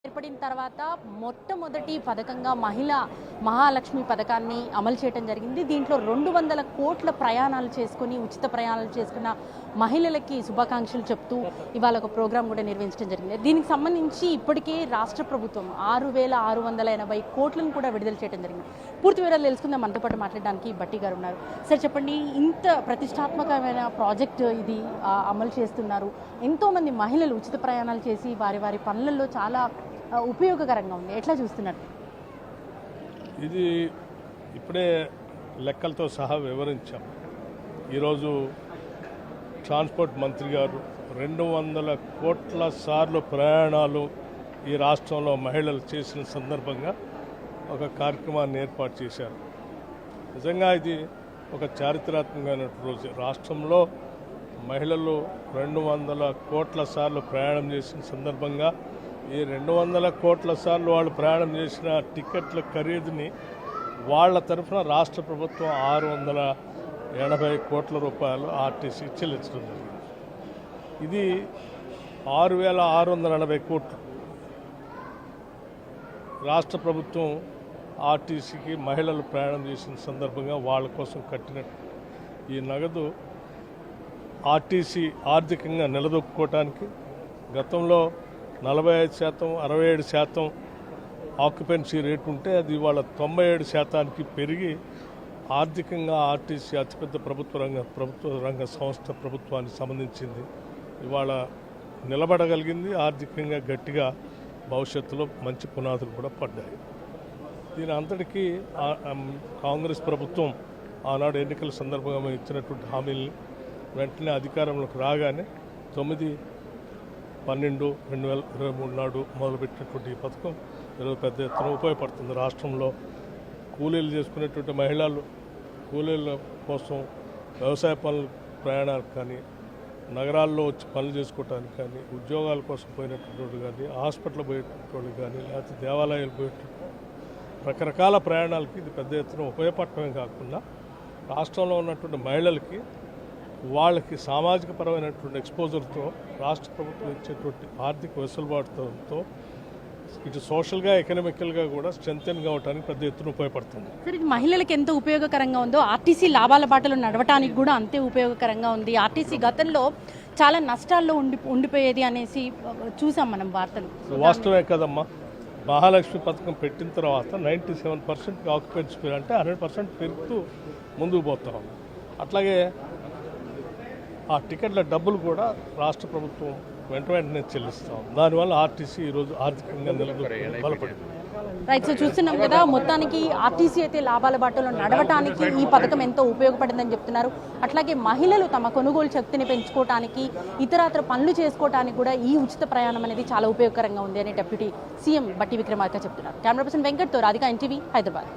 ఏర్పడిన తర్వాత మొట్టమొదటి పథకంగా మహిళా మహాలక్ష్మి పథకాన్ని అమలు చేయడం జరిగింది. దీంట్లో 200 కోట్ల ప్రయాణాలు చేసుకుని ఉచిత ప్రయాణాలు చేసుకున్న మహిళలకి శుభాకాంక్షలు చెప్తూ ఇవాళ ఒక ప్రోగ్రాం కూడా నిర్వహించడం జరిగింది. దీనికి సంబంధించి ఇప్పటికే రాష్ట్ర ప్రభుత్వం 6,680 కోట్లను కూడా విడుదల చేయడం జరిగింది. పూర్తి వివరాలు తెలుసుకుందాం. మనతో పాటు మాట్లాడడానికి బట్టి గారు ఉన్నారు. సార్ చెప్పండి, ఇంత ప్రతిష్టాత్మకమైన ప్రాజెక్ట్ ఇది అమలు చేస్తున్నారు. ఎంతోమంది మహిళలు ఉచిత ప్రయాణాలు చేసి వారి పనులలో చాలా ఉపయోగకరంగా ఉంది. ఎట్లా చూస్తున్నారు? ఇది ఇప్పుడే లెక్కలతో సహా వివరించాం. ఈరోజు ట్రాన్స్పోర్ట్ మంత్రి గారు 200 కోట్ల సార్లు ప్రయాణాలు ఈ రాష్ట్రంలో మహిళలు చేసిన సందర్భంగా ఒక కార్యక్రమాన్ని ఏర్పాటు చేశారు. నిజంగా ఇది ఒక చారిత్రాత్మకమైన రోజు. రాష్ట్రంలో మహిళలు 200 కోట్ల సార్లు ప్రయాణం చేసిన సందర్భంగా ఈ 200 కోట్ల సార్లు వాళ్ళు ప్రయాణం చేసిన టికెట్ల ఖరీదుని వాళ్ళ తరఫున రాష్ట్ర ప్రభుత్వం 680 కోట్ల రూపాయలు ఆర్టీసీ చెల్లించడం జరిగింది. ఇది 6,680 కోట్లు రాష్ట్ర ప్రభుత్వం ఆర్టీసీకి మహిళలు ప్రయాణం చేసిన సందర్భంగా వాళ్ళ కోసం కట్టినట్టు ఈ నగదు ఆర్టీసీ ఆర్థికంగా నిలదొక్కుకోవటానికి గతంలో 45%, 67% ఆక్యుపెన్సీ రేటు ఉంటే అది ఇవాళ 97% పెరిగి ఆర్థికంగా ఆర్టీసీ అతిపెద్ద ప్రభుత్వ రంగ సంస్థ ప్రభుత్వానికి సంబంధించింది. ఇవాళ నిలబడగలిగింది. ఆర్థికంగా గట్టిగా భవిష్యత్తులో మంచి పునాదులు కూడా పడ్డాయి. దీని అంతటికీ కాంగ్రెస్ ప్రభుత్వం ఆనాడు ఎన్నికల సందర్భంగా ఇచ్చినటువంటి హామీల్ని వెంటనే అధికారంలోకి రాగానే 9/12/2023 నాడు మొదలుపెట్టినటువంటి ఈ పథకం ఈరోజు పెద్ద ఎత్తున ఉపయోగపడుతుంది. రాష్ట్రంలో కూలీలు చేసుకునేటువంటి మహిళలు కూలీల కోసం వ్యవసాయ పనులు ప్రయాణాలకు కానీ, నగరాల్లో వచ్చి పనులు చేసుకోవడానికి కానీ, ఉద్యోగాల కోసం పోయినటువంటి కానీ, హాస్పిటల్ పోయేటటువంటి కానీ, లేకపోతే దేవాలయాలు పోయేటటువంటి రకరకాల ప్రయాణాలకి ఇది పెద్ద ఎత్తున ఉపయోగపడటమే కాకుండా రాష్ట్రంలో ఉన్నటువంటి మహిళలకి వాళ్ళకి సామాజిక పరమైనటువంటి ఎక్స్పోజర్తో రాష్ట్ర ప్రభుత్వం ఇచ్చేటువంటి ఆర్థిక వెసులుబాటుతో ఇటు సోషల్గా ఎకనామికల్గా కూడా స్ట్రెంథెన్ కావడానికి పెద్ద ఎత్తున ఉపయోగపడుతుంది. సరే, మహిళలకు ఎంత ఉపయోగకరంగా ఉందో ఆర్టీసీ లాభాల బాటలో నడవటానికి కూడా అంతే ఉపయోగకరంగా ఉంది. ఆర్టీసీ గతంలో చాలా నష్టాల్లో ఉండిపోయేది అనేసి చూసాం మనం వార్తలు. వాస్తవే కదమ్మా. మహాలక్ష్మి పథకం పెట్టిన తర్వాత 97% ఆక్యుపెన్సీ అంటే 100% పెరుగుతూ ముందుకు పోతాం. అట్లాగే ఆ టికెట్ల డబ్బులు కూడా రాష్ట్ర ప్రభుత్వం వెంటనే చెల్లిస్తాం. దానివల్ల ఆర్టీసీ ఈరోజు ఆర్థికంగా బలపడింది. రైట్. సో చూస్తున్నాం కదా, మొత్తానికి ఆర్టీసీ అయితే లాభాల బాటలో నడవటానికి ఈ పథకం ఎంతో ఉపయోగపడిందని చెప్తున్నారు. అట్లాగే మహిళలు తమ కొనుగోలు శక్తిని పెంచుకోవడానికి, ఇతరత్ర పనులు చేసుకోవడానికి కూడా ఈ ఉచిత ప్రయాణం అనేది చాలా ఉపయోగకరంగా ఉంది అని డిప్యూటీ సీఎం బట్టి విక్రమార్క చెప్తున్నారు. కెమెరా పర్సన్ వెంకట్తో రాధిక, ఎన్టీవీ, హైదరాబాద్.